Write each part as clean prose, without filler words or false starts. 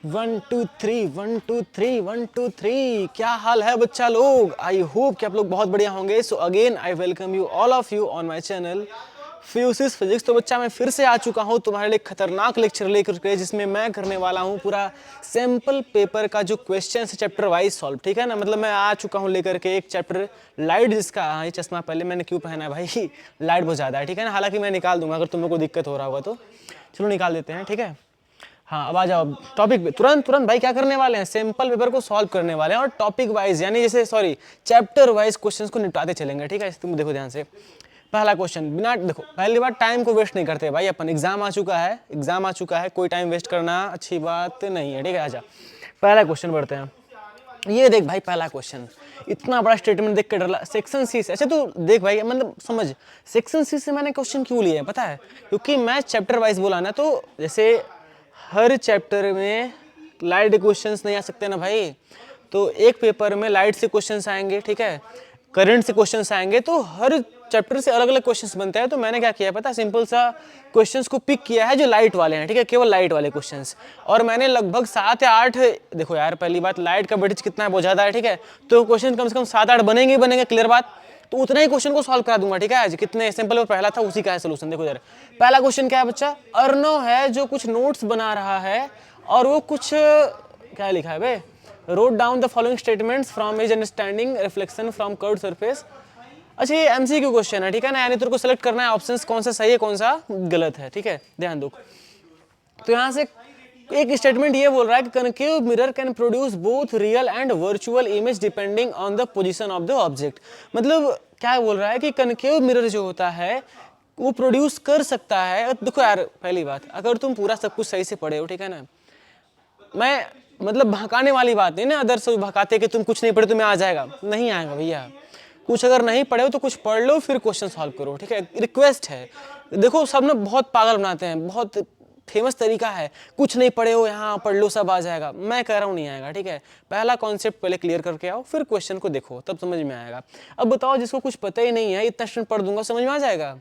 1 2 3 1 2 3 1 2 3 क्या हाल है बच्चा लोग। आई होप कि आप लोग बहुत बढ़िया होंगे। So again I welcome you all of you on my channel फ्यूसिस फिजिक्स। तो बच्चा मैं फिर से आ चुका हूँ तुम्हारे लिए खतरनाक लेक्चर लेकर के, जिसमें मैं करने वाला हूँ पूरा सैम्पल पेपर का जो क्वेश्चन है चैप्टर वाइज सॉल्व। ठीक है ना, मतलब मैं आ चुका हूँ लेकर के एक चैप्टर लाइट, जिसका हाँ ये चश्मा पहले मैंने क्यों पहना है भाई लाइट बहुत ज़्यादा है। ठीक है ना, हालांकि मैं निकाल दूंगा अगर तुम लोग को दिक्कत हो रहा होगा तो। चलो निकाल देते हैं। ठीक है, हाँ अब आ जाओ टॉपिक पे तुरंत तुरंत भाई। क्या करने वाले हैं, सैंपल पेपर को सॉल्व करने वाले हैं और टॉपिक वाइज यानी जैसे सॉरी चैप्टर वाइज क्वेश्चंस को निपटाते चलेंगे। ठीक है, तुम देखो ध्यान से। पहला क्वेश्चन, बिना देखो पहली बार टाइम को वेस्ट नहीं करते भाई अपन। एग्जाम आ चुका है, एग्जाम आ चुका है, कोई टाइम वेस्ट करना अच्छी बात नहीं है। ठीक है, आजा पहला क्वेश्चन बढ़ते हैं। ये देख भाई पहला क्वेश्चन, इतना बड़ा स्टेटमेंट देख के डर लगा। सेक्शन सी से, अच्छा तो देख भाई मतलब समझ, सेक्शन सी से मैंने क्वेश्चन क्यों लिए हैं पता है, क्योंकि मैं चैप्टर वाइज बोला ना, तो जैसे हर चैप्टर में लाइट क्वेश्चंस नहीं आ सकते ना भाई। तो एक पेपर में लाइट से क्वेश्चंस आएंगे, ठीक है, करंट से क्वेश्चंस आएंगे, तो हर चैप्टर से अलग अलग क्वेश्चंस बनते हैं। तो मैंने क्या किया पता है, सिंपल सा क्वेश्चंस को पिक किया है जो लाइट वाले हैं। ठीक है, केवल लाइट वाले क्वेश्चंस। और मैंने लगभग 7 या 8, देखो यार पहली बात लाइट का वेटेज कितना है बहुत ज़्यादा है। ठीक है, तो क्वेश्चन कम से कम 7-8 बनेंगे ही बनेंगे, क्लियर बात। तो उतना ही क्वेश्चन को सॉल्व करा दूंगा। ठीक है, आज कितने सिंपल और पहला था उसी का है सोल्यूशन। देखो यार पहला क्वेश्चन क्या है बच्चा, अर्नो है जो कुछ नोट्स बना रहा है और वो कुछ क्या लिखा है बे, wrote down the following statements from his understanding reflection from curved surface. अच्छा ये एमसीक्यू क्वेश्चन है। ठीक है ना, यानी तेरे को सेलेक्ट करना है ऑप्शंस कौन सा सही है कौन सा गलत है। ठीक है, ध्यान दो। तो यहाँ से एक स्टेटमेंट ये बोल रहा है कि concave mirror can produce both real and virtual image depending on the position of the object. मतलब क्या बोल रहा है कि कनकेव मिरर जो होता है वो प्रोड्यूस कर सकता है। देखो यार पहली बात, अगर तुम पूरा सब कुछ सही से पढ़े हो, ठीक है ना, मैं मतलब भड़काने वाली बात नहीं ना, अदर से भड़काते कि तुम कुछ नहीं पढ़े तुम्हें आ जाएगा, नहीं आएगा भैया। कुछ अगर नहीं पढ़े हो तो कुछ पढ़ लो फिर क्वेश्चन सॉल्व करो। ठीक है, रिक्वेस्ट है। देखो सब ना बहुत पागल बनाते हैं, बहुत फेमस तरीका है, कुछ नहीं पढ़े हो यहाँ पढ़ लो सब आ जाएगा। मैं कह रहा हूँ नहीं आएगा। ठीक है, पहला कॉन्सेप्ट पहले क्लियर करके आओ फिर क्वेश्चन को देखो, तब समझ में आएगा। अब बताओ जिसको कुछ पता ही नहीं है, इतना स्टूडेंट पढ़ दूंगा समझ में आ जाएगा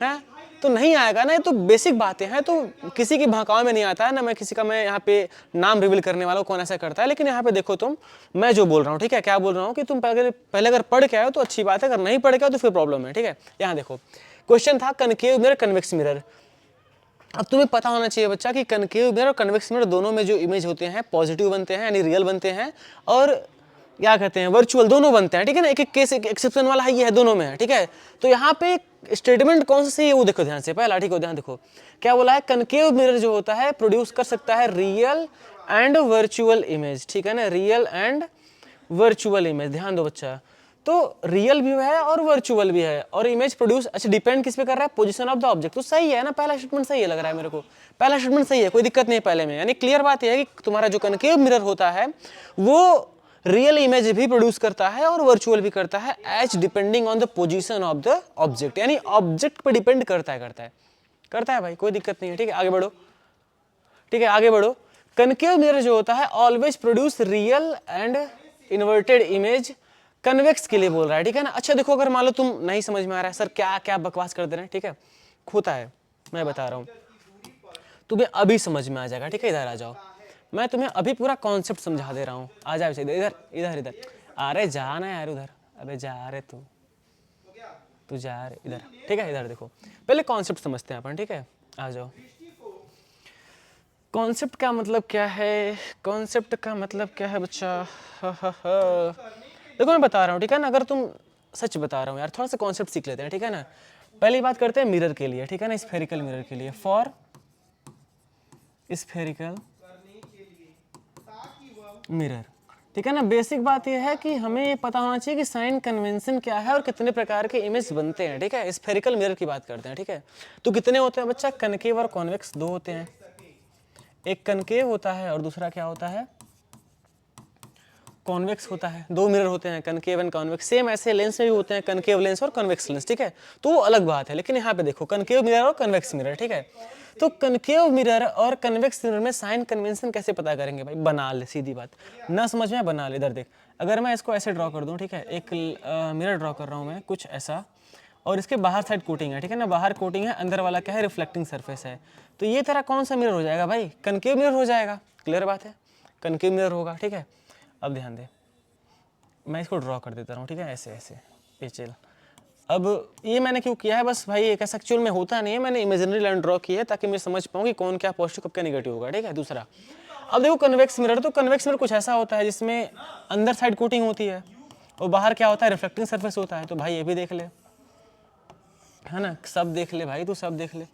है, तो नहीं आएगा ना। ये तो बेसिक बातें हैं, तो किसी की भड़काव में नहीं आता है ना। मैं किसी का मैं यहाँ पे नाम रिवील करने वाला हूँ कौन ऐसा करता है, लेकिन यहाँ पे देखो तुम, मैं जो बोल रहा हूँ, ठीक है, क्या बोल रहा हूँ कि तुम पहले अगर पढ़ के आए तो अच्छी बात है, अगर नहीं पढ़ के आओ तो फिर प्रॉब्लम है। ठीक है, यहाँ देखो क्वेश्चन था कनकेव मिरर कन्वेक्स मिरर। अब तुम्हें पता होना चाहिए बच्चा कि कनकेव मिरर और कन्वेक्स मिरर दोनों में जो इमेज होते हैं पॉजिटिव बनते हैं यानी रियल बनते हैं, और क्या कहते हैं वर्चुअल, दोनों बनते हैं। ठीक है ना, एक एक केस एक्सेप्शन वाला है, ये है दोनों में है। ठीक है, तो यहाँ पे स्टेटमेंट कौन सा सही है वो देखो ध्यान से, पहला ठीक हो ध्यान देखो क्या बोला है, कनकेव मिरर जो होता है प्रोड्यूस कर सकता है रियल एंड वर्चुअल इमेज। ठीक है ना, रियल एंड वर्चुअल इमेज, ध्यान दो बच्चा। तो रियल भी है और वर्चुअल भी है, और इमेज प्रोड्यूस, अच्छा डिपेंड किस पे कर रहा है, पोजीशन ऑफ द ऑब्जेक्ट। तो सही है ना, पहला स्टेटमेंट सही है लग रहा है मेरे को, पहला स्टेटमेंट सही है, कोई दिक्कत नहीं है पहले में। यानी क्लियर बात यह है कि तुम्हारा जो कनकेव मिरर होता है वो रियल इमेज भी प्रोड्यूस करता है और वर्चुअल भी करता है, as depending on the position of the object, यानी ऑब्जेक्ट पे डिपेंड करता है भाई, कोई दिक्कत नहीं है। ठीक है, आगे बढ़ो। ठीक है, आगे बढ़ो। कनकेव मिरर जो होता है always produce real and inverted image, convex के लिए बोल रहा है। ठीक है ना, अच्छा देखो अगर मान लो तुम नहीं समझ में आ रहा है सर क्या क्या बकवास कर दे रहे हैं, ठीक है, होता है, मैं बता रहा हूँ तुम्हें अभी समझ में आ जाएगा। ठीक है, इधर आ जाओ, मैं तुम्हें अभी पूरा कॉन्सेप्ट समझा दे रहा हूँ। आ जाओ इधर इधर इधर, अरे जा ना यार उधर, अबे जा रहे तू जा रहे इधर। ठीक है, इधर देखो पहले कॉन्सेप्ट समझते हैं अपन। ठीक है, आ जाओ। कॉन्सेप्ट का मतलब क्या है, कॉन्सेप्ट का मतलब क्या है बच्चा, देखो मैं बता रहा हूँ। ठीक है ना, अगर तुम, सच बता रहा हूँ यार, थोड़ा सा कॉन्सेप्ट सीख लेते हैं। ठीक है ना, पहली बात करते हैं मिरर के लिए। ठीक है ना, स्फेरिकल मिरर के लिए, फॉर स्फेरिकल मिरर। ठीक है ना, बेसिक बात यह है कि हमें ये पता होना चाहिए कि साइन कन्वेंशन क्या है और कितने प्रकार के इमेज बनते हैं। ठीक है, स्फेरिकल मिरर की बात करते हैं। ठीक है, तो कितने होते हैं बच्चा, कनकेव और कॉन्वेक्स दो होते हैं, एक कनकेव होता है और दूसरा क्या होता है, कॉन्वेक्स होता है। दो मिरर होते हैं कनकेव एंड कॉन्वेक्स, सेम ऐसे लेंस में भी होते हैं कनकेव लेंस और कन्वेक्स लेंस। ठीक है, तो वो अलग बात है, लेकिन यहाँ पे देखो कनकेव मिरर और कन्वेक्स मिरर। ठीक है, तो कनकेव मिरर और कन्वेक्स मिरर में साइन कन्वेंशन कैसे पता करेंगे भाई, बना ले, सीधी बात, ना समझ में बना ले। इधर देख, अगर मैं इसको ऐसे ड्रॉ कर दूं, ठीक है, एक मिरर ड्रॉ कर रहा हूँ मैं कुछ ऐसा, और इसके बाहर साइड कोटिंग है। ठीक है ना, बाहर कोटिंग है, अंदर वाला क्या है, रिफ्लेक्टिंग सरफेस है। तो ये तेरा कौन सा मिरर हो जाएगा भाई, कनकेव मिरर हो जाएगा, क्लियर बात है। कनकेव मिरर होगा, ठीक है। अब ध्यान दे, मैं इसको ड्रॉ कर देता हूँ, ठीक है, ऐसे ऐसे ये चल। अब ये मैंने क्यों किया है, बस भाई एक ऐसा एक्चुअल में होता नहीं है, मैंने इमेजिनरी लाइन ड्रॉ की है ताकि मैं समझ पाऊँ कि कौन क्या पॉजिटिव कब क्या नेगेटिव होगा, ठीक है। दूसरा, अब देखो कन्वेक्स मिरर, तो कन्वेक्स मिरर कुछ ऐसा होता है जिसमें अंदर साइड कोटिंग होती है और बाहर क्या होता है, रिफ्लेक्टिंग सरफेस होता है। तो भाई ये भी देख ले, है ना, सब देख ले भाई, तू सब देख ले,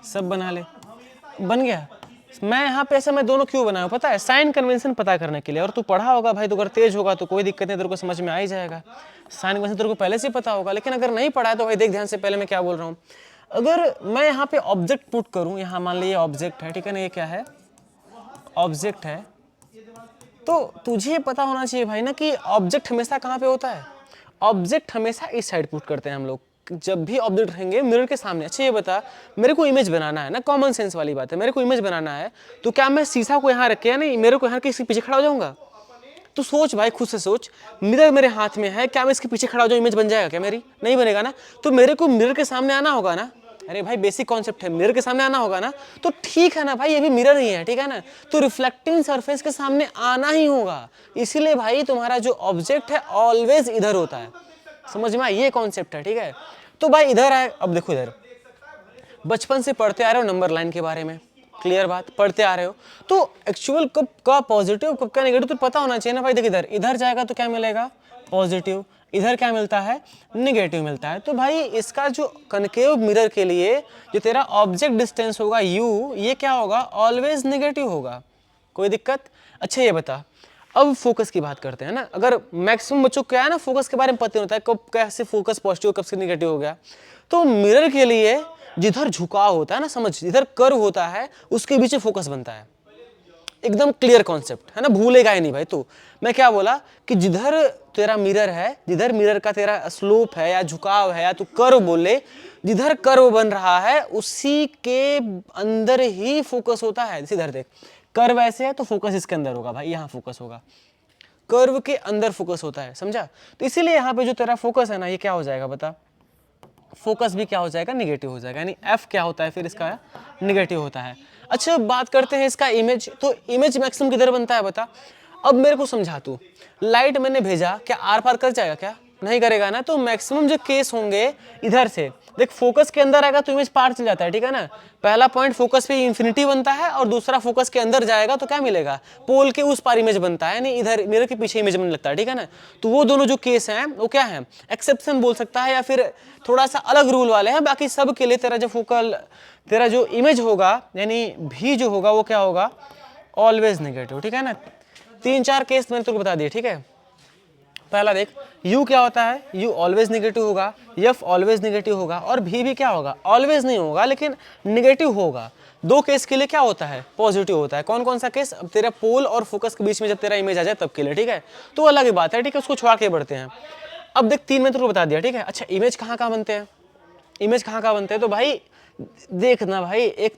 सब बना ले, बन गया। मैं यहाँ पे ऐसा मैं दोनों क्यों बनाया पता है, साइन कन्वेंशन पता करने के लिए। और तू पढ़ा होगा भाई, तो अगर तेज होगा तो कोई दिक्कत नहीं, तेरे को समझ में आ ही जाएगा। साइन कन्वेंशन तेरे को पहले से पता होगा, लेकिन अगर नहीं पढ़ा है तो भाई देख ध्यान से, पहले मैं क्या बोल रहा हूँ। अगर मैं यहाँ पे ऑब्जेक्ट पुट करूँ, यहाँ मान लीजिए ऑब्जेक्ट है, ठीक है ना, ये क्या है, ऑब्जेक्ट है, तो तुझे ये पता होना चाहिए भाई ना कि ऑब्जेक्ट हमेशा कहाँ पे होता है। ऑब्जेक्ट हमेशा इस साइड पुट करते हैं हम लोग, जब भी ऑब्जेक्ट रहेंगे मिरर के सामने। अच्छा ये बता, मेरे को इमेज बनाना है ना, कॉमन सेंस वाली बात है, मेरे को इमेज बनाना है, तो क्या मैं शीशा को यहाँ रख के, या नहीं मेरे को यहाँ के इसके पीछे खड़ा हो जाऊंगा। तो सोच भाई, खुद से सोच, मिरर मेरे हाथ में है, क्या मैं इसके पीछे खड़ा हो जाऊँ, इमेज बन जाएगा क्या मेरी, नहीं बनेगा ना। तो मेरे को मिरर के सामने आना होगा ना। अरे भाई बेसिक कॉन्सेप्ट है, मिरर के सामने आना होगा ना। तो ठीक है ना भाई, ये भी मिरर ही है, ठीक है ना, तो रिफ्लेक्टिंग सरफेस के सामने आना ही होगा। इसीलिए भाई तुम्हारा जो ऑब्जेक्ट है ऑलवेज इधर होता है, समझ में, ये कॉन्सेप्ट है, ठीक है। तो भाई इधर आए, अब देखो इधर बचपन से पढ़ते आ रहे हो नंबर लाइन के बारे में, क्लियर बात, पढ़ते आ रहे हो, तो एक्चुअल कब का पॉजिटिव कब का नेगेटिव तो पता होना चाहिए ना भाई। देख इधर, इधर जाएगा तो क्या मिलेगा, पॉजिटिव, इधर क्या मिलता है, नेगेटिव मिलता है। तो भाई इसका जो कनकेव मिरर के लिए जो तेरा ऑब्जेक्ट डिस्टेंस होगा u, ये क्या होगा, ऑलवेज नेगेटिव होगा, कोई दिक्कत। अच्छा ये बता, अब फोकस की बात करते हैं ना। अगर मैक्सिमम बच्चों को क्या है ना, फोकस के बारे में पता नहीं होता है, कब कैसे फोकस पॉजिटिव कब से नेगेटिव हो गया। तो मिरर के लिए जिधर झुकाव होता है ना, समझ, जिधर कर्व होता है उसके बीच फोकस बनता है। एकदम क्लियर कॉन्सेप्ट है ना, भूलेगा ही नहीं भाई तू। मैं क्या बोला कि जिधर तेरा मिरर है, जिधर मिरर का तेरा स्लोप है या झुकाव है या तू कर्व बोले, जिधर कर्व बन रहा है उसी के अंदर ही फोकस होता है। इधर देख, कर्व ऐसे है तो फोकस इसके अंदर होगा भाई, यहाँ फोकस होगा, कर्व के अंदर फोकस होता है, समझा। तो इसीलिए यहाँ पे जो तेरा फोकस है ना, ये क्या हो जाएगा बता, फोकस भी क्या हो जाएगा, निगेटिव हो जाएगा, यानी एफ क्या होता है फिर इसका, निगेटिव होता है। अच्छा बात करते हैं इसका इमेज, तो इमेज मैक्सिमम किधर बनता है बता। अब मेरे को समझा तू, लाइट मैंने भेजा, क्या आर पार कर जाएगा, क्या नहीं करेगा ना। तो मैक्सिमम जो केस होंगे इधर से देख, फोकस के अंदर आएगा तो इमेज पार चल जाता है, ठीक है ना। पहला पॉइंट फोकस पे इंफिनिटी बनता है और दूसरा फोकस के अंदर जाएगा तो क्या मिलेगा, पोल के उस पार इमेज बनता है, यानी इधर मिरर के पीछे इमेज बनने लगता है, ठीक है ना। तो वो दोनों जो केस हैं वो क्या है, एक्सेप्शन बोल सकता है या फिर थोड़ा सा अलग रूल वाले हैं। बाकी सब के लिए तेरा जो फोकल, तेरा जो इमेज होगा यानी भी जो होगा वो क्या होगा, ऑलवेज नेगेटिव, ठीक है ना। 3-4 केस मैंने तुमको बता दिए, ठीक है। पहला देख, u क्या होता है, u ऑलवेज नेगेटिव होगा, f ऑलवेज नेगेटिव होगा, और भी क्या होगा, ऑलवेज नहीं होगा लेकिन नेगेटिव होगा। 2 केस के लिए क्या होता है, पॉजिटिव होता है। कौन कौन सा केस, अब तेरा पोल और फोकस के बीच में जब तेरा इमेज आ जाए तब के लिए, ठीक है। तो अलग ही बात है, ठीक है, उसको छोड़ा के बढ़ते हैं। अब देख 3 में तुमको बता दिया, ठीक है। अच्छा इमेज कहाँ कहाँ बनते हैं, इमेज कहाँ कहाँ बनते हैं, तो भाई देखना भाई, एक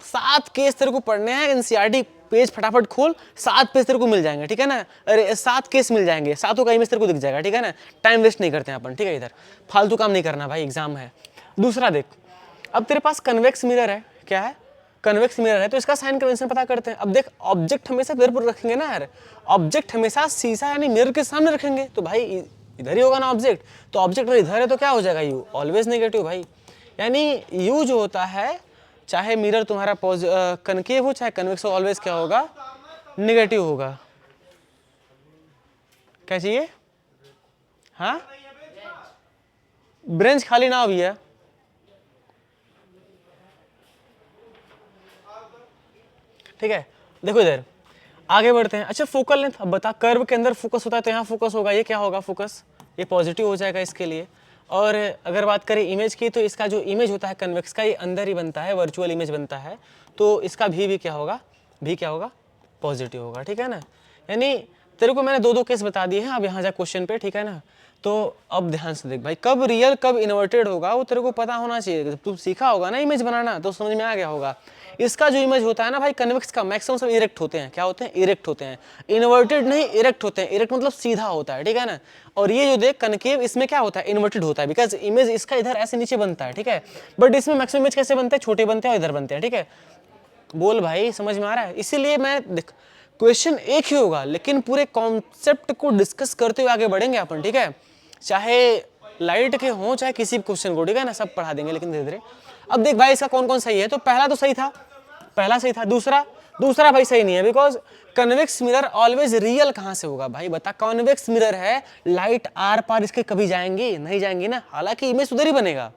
7 केस तेरे को पढ़ने हैं, एनसीईआरटी पेज फटाफट खोल, 7 पेज तेरे को मिल जाएंगे, ठीक है ना। अरे 7 केस मिल जाएंगे, 7 का इमेज तेरे को दिख जाएगा, ठीक है ना। टाइम वेस्ट नहीं करते हैं अपन, ठीक है, इधर फालतू काम नहीं करना भाई, एग्जाम है। दूसरा देख, अब तेरे पास कन्वेक्स मिरर है, क्या है, कन्वेक्स मिरर है, तो इसका साइन कन्वेंशन पता करते हैं। अब देख, ऑब्जेक्ट हमेशा मिरर पर रखेंगे ना यार, ऑब्जेक्ट हमेशा शीशा यानी मिरर के सामने रखेंगे, तो भाई इधर ही होगा ना ऑब्जेक्ट। तो ऑब्जेक्ट इधर है तो क्या हो जाएगा, यू ऑलवेज नेगेटिव भाई, यानी यू जो होता है, चाहे मिरर तुम्हारा कनकेव हो चाहे कन्वेक्स हो, ऑलवेज क्या होगा, नेगेटिव होगा। क्या चाहिए, हाँ, ब्रेंच खाली ना हो भैया, ठीक है। देखो इधर आगे बढ़ते हैं। अच्छा फोकल लेंथ, अब बता, कर्व के अंदर फोकस होता है तो यहाँ फोकस होगा, ये क्या होगा, फोकस, ये पॉजिटिव हो जाएगा इसके लिए। और अगर बात करें इमेज की, तो इसका जो इमेज होता है कन्वेक्स का, ये अंदर ही बनता है, वर्चुअल इमेज बनता है, तो इसका भी क्या होगा, भी क्या होगा, पॉजिटिव होगा, ठीक है ना। यानी तेरे को मैंने 2 केस बता दिए हैं, अब यहाँ जा क्वेश्चन पे, ठीक है ना। तो अब ध्यान से देख भाई, कब रियल कब इन्वर्टेड होगा वो तेरे को पता होना चाहिए। जब तू सीखा होगा ना इमेज बनाना तो समझ में आ गया होगा। इसका जो इमेज होता है ना भाई कन्वेक्स का, मैक्सिमम सब इरेक्ट होते हैं, क्या होते हैं, इरेक्ट होते हैं, इन्वर्टेड नहीं इरेक्ट होते हैं। इरेक्ट मतलब सीधा होता है, ठीक है ना। और ये जो देख कनकेव, इसमें क्या होता है, इन्वर्टेड होता है, बिकॉज इमेज इसका इधर ऐसे नीचे बनता है, ठीक है। बट इसमें मैक्सिमम इमेज कैसे बनते हैं, छोटे बनते हैं और इधर बनते हैं, ठीक है। बोल भाई समझ में आ रहा है। इसीलिए मैं देख क्वेश्चन एक ही होगा लेकिन पूरे कॉन्सेप्ट को डिस्कस करते हुए आगे बढ़ेंगे अपन, ठीक है। चाहे लाइट के हो चाहे किसी भी क्वेश्चन को, ठीक है ना, सब पढ़ा देंगे लेकिन धीरे धीरे। अब देख भाई इसका कौन कौन सही है, तो पहला तो सही था, पहला सही था। दूसरा दूसरा भाई सही नहीं है, because convex mirror always real कहां से होगा भाई बता। कॉन्वेक्स मिरर है, लाइट आर पार इसके कभी जाएंगी नहीं जाएंगी ना, हालांकि इमेज उधर ही बनेगा,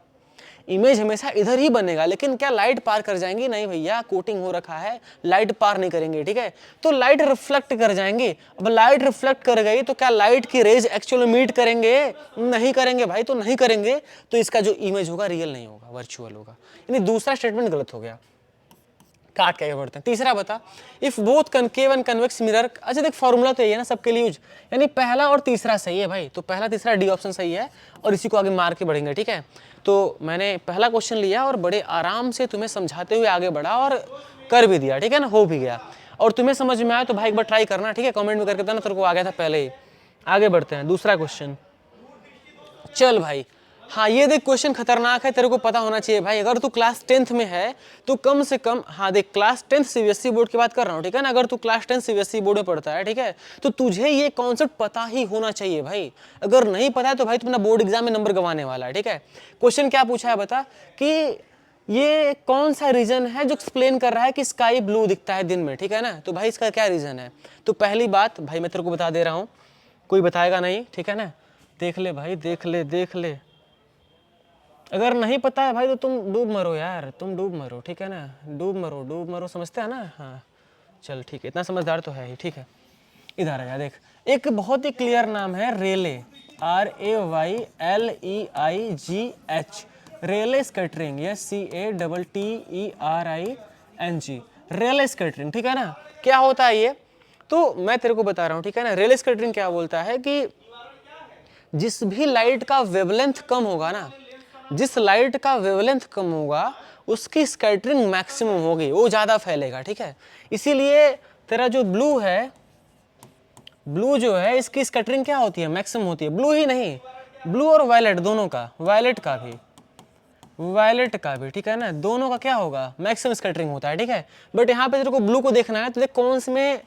इमेज हमेशा इधर ही बनेगा, लेकिन क्या लाइट पार कर जाएंगी, नहीं भैया, कोटिंग हो रखा है, लाइट पार नहीं करेंगे, ठीक है। तो लाइट रिफ्लेक्ट कर जाएंगे। अब लाइट रिफ्लेक्ट कर गई तो क्या लाइट की रेज एक्चुअल मीट करेंगे, नहीं करेंगे भाई, तो नहीं करेंगे, तो इसका जो इमेज होगा रियल नहीं होगा, वर्चुअल होगा। यानी दूसरा स्टेटमेंट गलत हो गया, काट के बढ़ते हैं। तीसरा बता, if both concave and convex mirror, अच्छा देख फॉर्मूला तो यही है ना सबके लिए यूज, यानी पहला और तीसरा सही है भाई, तो पहला तीसरा डी ऑप्शन सही है, और इसी को आगे मार के बढ़ेंगे, ठीक है। तो मैंने पहला क्वेश्चन लिया और बड़े आराम से तुम्हें समझाते हुए आगे बढ़ा और कर भी दिया, ठीक है ना, हो भी गया। और तुम्हें समझ में आया तो भाई एक बार ट्राई करना, ठीक है, कमेंट में करके बताना तेरे को आ गया था पहले ही। आगे बढ़ते हैं, दूसरा क्वेश्चन। चल भाई, हाँ ये देख क्वेश्चन खतरनाक है, तेरे को पता होना चाहिए भाई। अगर तू क्लास 10th में है तो कम से कम, हाँ देख क्लास 10th सीबीएसई बोर्ड की बात कर रहा हूँ, ठीक है ना, अगर तू क्लास 10 सीबीएसई बोर्ड में पढ़ता है, ठीक है, तो तुझे ये कॉन्सेप्ट पता ही होना चाहिए भाई। अगर नहीं पता है तो भाई तुम्हारा बोर्ड एग्जाम में नंबर गंवाने वाला है, ठीक है। क्वेश्चन क्या पूछा है बता, कि ये कौन सा रीजन है जो एक्सप्लेन कर रहा है कि स्काई ब्लू दिखता है दिन में, ठीक है ना। तो भाई इसका क्या रीजन है, तो पहली बात भाई मैं तेरे को बता दे रहा हूँ, कोई बताएगा नहीं, ठीक है ना, देख ले भाई, देख ले देख ले। अगर नहीं पता है भाई तो तुम डूब मरो यार, तुम डूब मरो, ठीक है ना, डूब मरो, समझते हैं ना। हाँ चल ठीक है, इतना समझदार तो है ही, ठीक है। इधर आ जा, देख एक बहुत ही क्लियर नाम है रेले, RAYLEIGH, रेले स्कैटरिंग, CATTERING, रेले स्कैटरिंग, ठीक है ना। क्या होता है ये, तो मैं तेरे को बता रहा हूँ, ठीक है ना। रेले स्कैटरिंग क्या बोलता है कि जिस भी लाइट का वेवलेंथ कम होगा ना, जिस लाइट का वेवलेंथ कम होगा उसकी स्कैटरिंग मैक्सिमम होगी, वो ज्यादा फैलेगा, ठीक है। इसीलिए तेरा जो ब्लू है, ब्लू जो है इसकी स्कैटरिंग क्या होती है, मैक्सिमम होती है। ब्लू ही नहीं, ब्लू और वायलेट दोनों का, वायलेट का भी, ठीक है ना, दोनों का क्या होगा, मैक्सिमम स्कैटरिंग होता है, ठीक है। बट यहाँ पे तेरे को ब्लू को देखना है, तो देख कौन से में,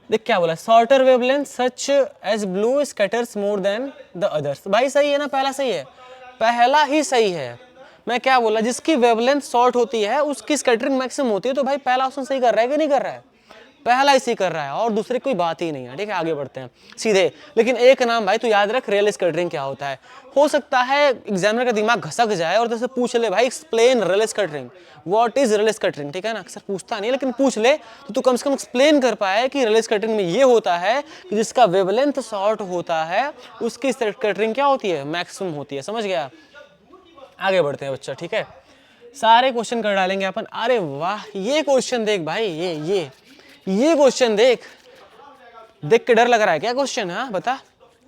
देख क्या बोला, shorter wavelength such as blue scatters more than the others. भाई सही है ना, पहला सही है, पहला ही सही है। मैं क्या बोला, जिसकी वेवलेंथ शॉर्ट होती है उसकी स्कैटरिंग मैक्सिमम होती है, तो भाई पहला ऑप्शन सही कर रहा है कि नहीं कर रहा है, पहला इसी कर रहा है, और दूसरे कोई बात ही नहीं है, ठीक है। आगे बढ़ते हैं सीधे, लेकिन एक नाम भाई तू याद रख, रियल स्कैटरिंग क्या होता है। हो सकता है एग्जामिनर का दिमाग घसक जाए और तुझसे पूछ ले भाई explain real scattering, what is real scattering, ठीक है ना। अक्सर पूछता नहीं लेकिन पूछ ले तो तू कम से कम एक्सप्लेन कर पाए कि रियल स्कैटरिंग में ये होता है कि जिसका वेवलेंथ शॉर्ट होता है उसकी स्कैटरिंग क्या होती है, मैक्सिमम होती है, समझ गया। आगे बढ़ते हैं बच्चा, ठीक है, सारे क्वेश्चन कर डालेंगे अपन। अरे वाह, ये क्वेश्चन देख भाई, ये क्वेश्चन देख के डर लग रहा है क्या क्वेश्चन, हाँ बता,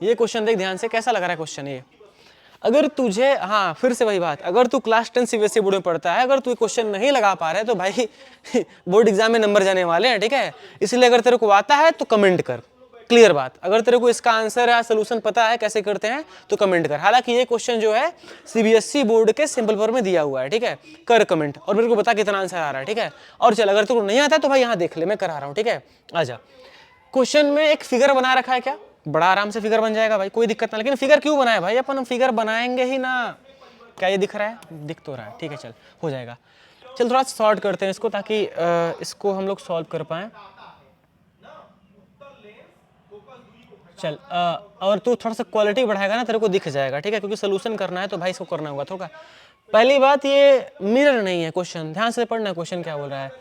ये क्वेश्चन देख ध्यान से, कैसा लग रहा है क्वेश्चन ये। अगर तुझे, हाँ फिर से वही बात, अगर तू क्लास 10 सीबीएसई बोर्ड में पढ़ता है, अगर तू क्वेश्चन नहीं लगा पा रहा है तो भाई बोर्ड एग्जाम में नंबर जाने वाले हैं, ठीक है। इसलिए अगर तेरे को आता है तो कमेंट कर, क्लियर बात। अगर तेरे को इसका आंसर या सोल्यूशन पता है कैसे करते हैं तो कमेंट कर। हालांकि ये क्वेश्चन जो है सीबीएसई बोर्ड के सिंपल पेपर में दिया हुआ है, ठीक है, कर कमेंट और मेरे को बता कितना आंसर आ रहा है, ठीक है। और चल अगर तेरे को नहीं आता तो भाई यहाँ देख ले, मैं करा रहा हूँ, ठीक है। आजा, क्वेश्चन में एक फिगर बना रखा है, क्या बड़ा आराम से फिगर बन जाएगा भाई, कोई दिक्कत ना। लेकिन फिगर क्यों बनाया भाई, अपन फिगर बनाएंगे ही ना। क्या ये दिख रहा है, दिख तो रहा है, ठीक है, चल हो जाएगा। चल थोड़ा सॉर्ट करते हैं इसको ताकि इसको हम लोग सॉल्व कर पाए। चल और तू थोड़ा सा क्वालिटी बढ़ाएगा ना तेरे को दिख जाएगा, ठीक है, क्योंकि सोल्यूशन करना है तो भाई इसको करना होगा थोड़ा। पहली बात, ये मिरर नहीं है क्वेश्चन, ध्यान से पढ़ना क्वेश्चन क्या बोल रहा है।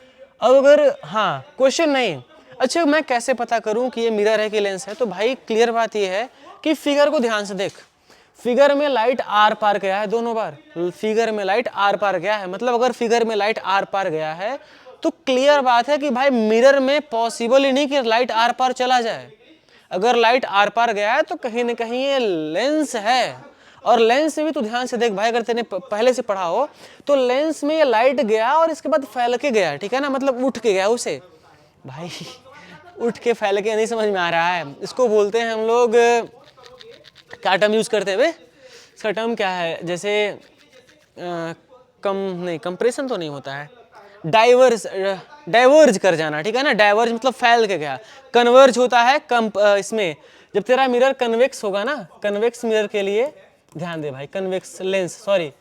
अब अगर हाँ क्वेश्चन नहीं, अच्छा मैं कैसे पता करूं कि ये मिरर है कि लेंस है, तो भाई क्लियर बात ये है कि फिगर को ध्यान से देख, फिगर में लाइट आर पार गया है दोनों बार, फिगर में लाइट आर पार गया है, मतलब अगर फिगर में लाइट आर पार गया है तो क्लियर बात है कि भाई मिरर में पॉसिबल ही नहीं कि लाइट आर पार चला जाए। अगर लाइट आर पार गया है तो कहीं ना कहीं ये लेंस है, और लेंस से भी तो ध्यान से देख भाई, अगर तेने पहले से पढ़ा हो तो लेंस में ये लाइट गया और इसके बाद फैल के गया, ठीक है ना, मतलब उठ के गया उसे भाई, उठ के फैल के नहीं समझ में आ रहा है, इसको बोलते हैं हम लोग, क्या टर्म यूज करते हैं बे, इसका टर्म क्या है, जैसे कंप्रेशन तो नहीं होता है, डाइवर्स, डाइवर्ज कर जाना, ठीक है ना। डाइवर्ज मतलब फैल के गया। कन्वर्ज होता है इसमें जब तेरा मिरर कन्वेक्स होगा ना, कन्वेक्स मिरर के लिए ध्यान दे भाई, कन्वेक्स लेंस, सॉरी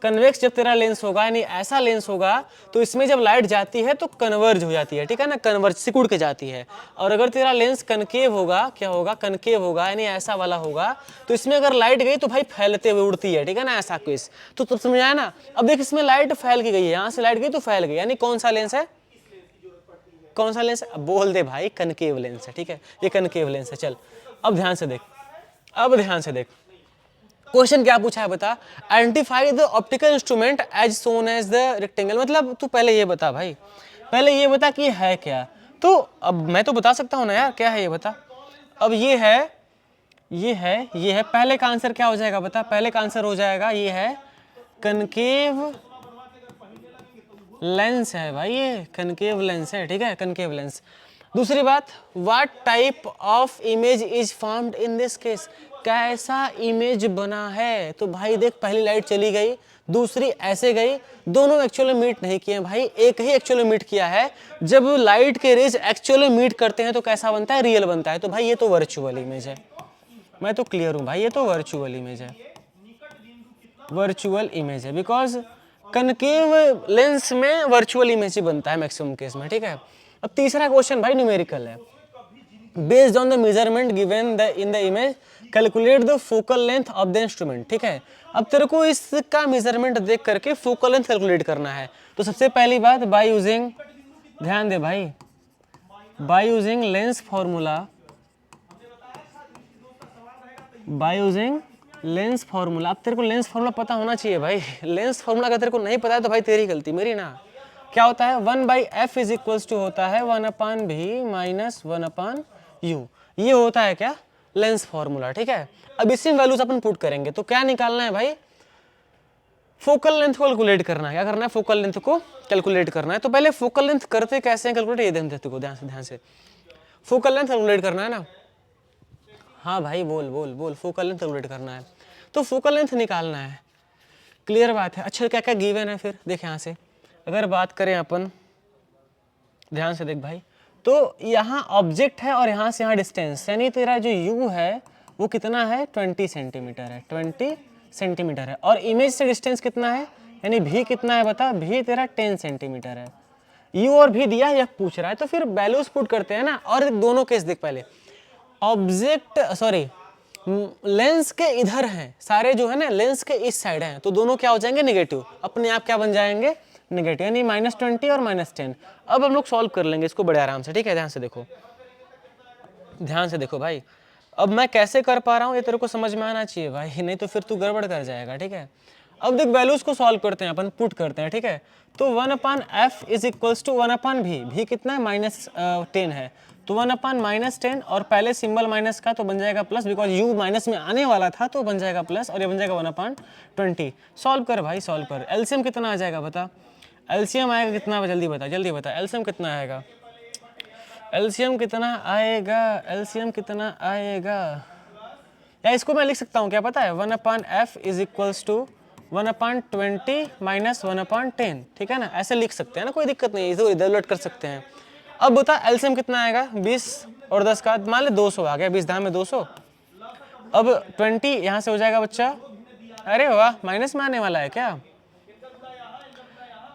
कन्वेक्स जब तेरा लेंस होगा यानी ऐसा लेंस होगा तो इसमें जब लाइट जाती है तो कन्वर्ज हो जाती है, ठीक है ना, कन्वर्ज सिकुड़ के जाती है। और अगर तेरा लेंस कनकेव होगा, क्या होगा, कनकेव होगा यानी ऐसा वाला होगा, तो इसमें अगर लाइट गई तो भाई फैलते हुए उड़ती है, ठीक है ना, ऐसा कुछ। तो तुम समझ आया ना। अब देख इसमें लाइट फैल के गई है, यहाँ से लाइट गई तो फैल गई, यानी कौन सा लेंस है, कौन सा लेंस है, बोल दे भाई, कनकेव लेंस है, ठीक है, ये कनकेव लेंस है। चल अब ध्यान से देख, अब ध्यान से देख क्वेश्चन क्या पूछा है बता। Identify the optical instrument as shown as the rectangle. मतलब तू पहले ये बता भाई, पहले ये बता कि है क्या। तो अब मैं तो बता सकता हूँ ना यार, क्या है ये बता। अब ये है, ये है, ये है, पहले का आंसर क्या हो जाएगा बता, पहले का आंसर हो जाएगा ये है कनकेव लेंस है भाई, ये कनकेव लेंस है, ठीक है, कनकेव लेंस। दूसरी बात, what type of image is formed in this case, कैसा इमेज बना है। तो भाई देख पहली लाइट चली गई, दूसरी ऐसे गई, दोनों एक्चुअली मीट नहीं किए भाई, एक ही एक्चुअली मीट किया है। जब लाइट के रेज एक्चुअली मीट करते हैं तो कैसा बनता है, रियल बनता है। तो भाई ये तो वर्चुअल इमेज है, मैं तो क्लियर हूँ भाई, ये तो वर्चुअल इमेज है, वर्चुअल इमेज है, बिकॉज कनकेव लेंस में वर्चुअल इमेज ही बनता है मैक्सिमम केस में, ठीक है। अब तीसरा क्वेश्चन भाई न्यूमेरिकल है। Based on the measurement given in the image calculate the focal length of the instrument, ठीक है। अब तेरे को इसका मेजरमेंट देख करके फोकल लेंथ कैलकुलेट करना है। तो सबसे पहली बात, बाय यूजिंग, ध्यान दे भाई, by using lens formula, by using lens formula. अब तेरे को लेंस फार्मूला पता होना चाहिए भाई, लेंस फार्मूला अगर तेरे को नहीं पता है तो भाई तेरी गलती, मेरी ना। क्या होता है, 1/f इज इक्वल्स टू होता है 1/v माइनस 1/u, ये होता है क्या, लेंस फार्मूला, ठीक है। अब इसी वैल्यूज अपन पुट करेंगे तो क्या निकालना है भाई, फोकल लेंथ को कैलकुलेट करना है। क्या करना है, फोकल लेंथ को कैलकुलेट करना है। तो पहले फोकल लेंथ करते कैसे हैं कैलकुलेट, ये ध्यान से फोकल लेंथ कैलकुलेट करना है ना। हाँ भाई बोल बोल बोल, फोकल लेंथ कैलकुलेट करना है तो फोकल लेंथ निकालना है, क्लियर बात है। अच्छा क्या क्या गिवन है फिर देख, यहाँ से अगर बात करें अपन, ध्यान से देख भाई, तो यहाँ ऑब्जेक्ट है और यहाँ से यहाँ डिस्टेंस, यानी तेरा जो u है वो कितना है, 20 सेंटीमीटर है, 20 सेंटीमीटर है। और इमेज से डिस्टेंस कितना है, यानी v कितना है बता, v तेरा 10 सेंटीमीटर है। u और v दिया है, यह पूछ रहा है, तो फिर वैल्यूज पुट करते हैं ना। और दोनों केस देख पहले, ऑब्जेक्ट सॉरी लेंस के इधर हैं सारे जो है ना, लेंस के इस साइड हैं, तो दोनों क्या हो जाएंगे, नेगेटिव, अपने आप क्या बन जाएंगे, नेगेटिव, यानी -20 और -10। अब हम लोग सॉल्व कर लेंगे इसको बड़े आराम से, ठीक है। ध्यान से देखो, ध्यान से देखो भाई, अब मैं कैसे कर पा रहा हूँ ये तेरे को समझ में आना चाहिए भाई, नहीं तो फिर तू गड़बड़ कर जाएगा, ठीक है। अब देख वैल्यूज को सॉल्व करते हैं अपन, पुट करते हैं, ठीक है। तो 1/f is equals to 1/v, भी कितना है, -10 है, तो 1/-10, और पहले सिंबल माइनस का तो बन जाएगा प्लस, बिकॉज u माइनस में आने वाला था तो बन जाएगा प्लस, और ये बन जाएगा 1/20। सॉल्व कर भाई, सॉल्व कर। एलसीएम कितना आ जाएगा बता, एलसीएम आएगा कितना, जल्दी बता, जल्दी बता, एलसीएम कितना आएगा, एलसीएम कितना आएगा, एलसीएम कितना आएगा। या इसको मैं लिख सकता हूँ क्या पता है, 1/f is equals to 1/20 minus 1/10, ठीक है ना, ऐसे लिख सकते हैं ना, कोई दिक्कत नहीं, इधर इधर उलट कर सकते हैं। अब बता एलसीएम कितना आएगा, 20 और 10 का मान ले 200 आ गया, 20 दाम में 200। अब 20 यहाँ से हो जाएगा बच्चा, अरे वाह माइनस में आने वाला है क्या,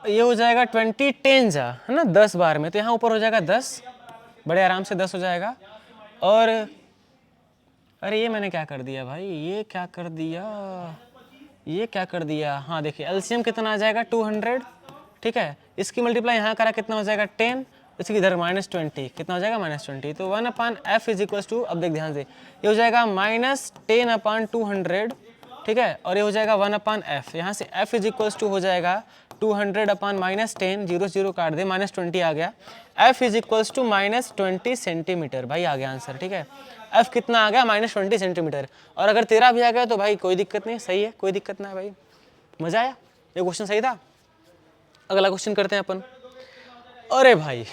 ये हो जाएगा 20 10 जा, है ना, 10 बार में, तो यहाँ ऊपर हो जाएगा 10, बड़े आराम से 10 हो जाएगा। और अरे ये मैंने क्या कर दिया भाई, ये क्या कर दिया, ये क्या कर दिया। हाँ देखिए एलसीएम कितना आ जाएगा 200, ठीक है। इसकी मल्टीप्लाई यहाँ करा कितना हो जाएगा 10, इसकी इधर -20 कितना हो जाएगा -20, तो 1/f इज इक्वल्स टू, अब देख ध्यान से, ये हो जाएगा -10/200, ठीक है। और ये हो जाएगा 1/f, यहाँ से f इज इक्वल्स टू हो जाएगा 200/-10, 0 0 काट दे, -20 आ गया। f is equals to -20 centimetre, भाई आ गया आंसर, ठीक है। f कितना आ गया, -20 सेंटीमीटर। और अगर तेरा भी आ गया तो भाई कोई दिक्कत नहीं, सही है, कोई दिक्कत ना है भाई, मजा आया, ये क्वेश्चन सही था। अगला क्वेश्चन करते हैं अपन। अरे भाई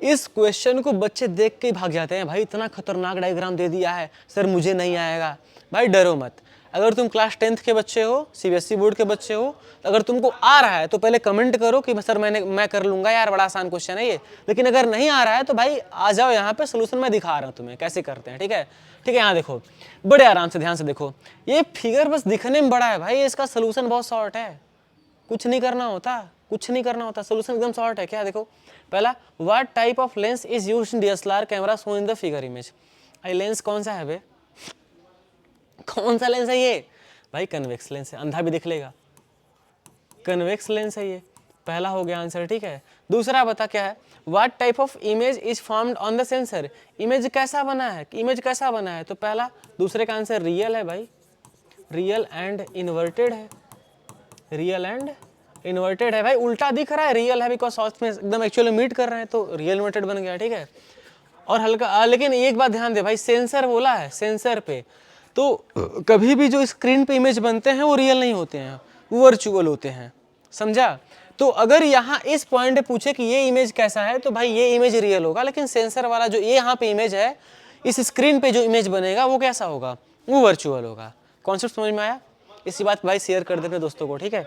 इस क्वेश्चन को बच्चे देख के ही भाग जाते हैं भाई, इतना खतरनाक डायग्राम दे दिया है सर, मुझे नहीं आएगा। भाई डरो मत, अगर तुम क्लास 10th के बच्चे हो, सीबीएसई बोर्ड के बच्चे हो, तो अगर तुमको आ रहा है तो पहले कमेंट करो कि सर मैं कर लूंगा यार, बड़ा आसान क्वेश्चन है ये। लेकिन अगर नहीं आ रहा है तो भाई आ जाओ यहाँ पे, सोल्यूशन मैं दिखा रहा हूँ तुम्हें कैसे करते हैं, ठीक है। ठीक है, यहाँ देखो, बड़े आराम से ध्यान से देखो, ये फिगर बस दिखने में बड़ा है भाई, इसका सोल्यूशन बहुत शॉर्ट है, कुछ नहीं करना होता, कुछ नहीं करना होता, सोल्यूशन एकदम शॉर्ट है। क्या देखो, पहला, what type of lens is used in DSLR camera shown in the figure image. भाई लेंस कौन सा है बे, कौन सा लेंस है ये भाई? कन्वेक्स लेंस है, अंधा भी दिख लेगा, कन्वेक्स लेंस है ये, पहला हो गया आंसर, ठीक है। दूसरा बता क्या है, what type of image is formed on the sensor, image कैसा बना है, इमेज कैसा बना है, तो पहला, दूसरे का आंसर रियल है भाई, रियल एंड इन्वर्टेड है, रियल एंड इन्वर्टेड है भाई, उल्टा दिख रहा है, रियल है बिकॉज साउथ में एकदम एक्चुअली मीट कर रहे हैं तो रियल इन्वर्टेड बन गया, ठीक है। और हल्का लेकिन एक बात ध्यान दे भाई, सेंसर बोला है, सेंसर पे, तो कभी भी जो स्क्रीन पे इमेज बनते हैं वो रियल नहीं होते हैं, वो वर्चुअल होते हैं, समझा। तो अगर यहाँ इस पॉइंट पे पूछे कि ये इमेज कैसा है, तो भाई ये इमेज रियल होगा, लेकिन सेंसर वाला जो ये यहाँ पे इमेज है, इस स्क्रीन पे जो इमेज बनेगा वो कैसा होगा, वो वर्चुअल होगा। कॉन्सेप्ट समझ में आया? इसी बात भाई शेयर कर दे अपने दोस्तों को, ठीक है।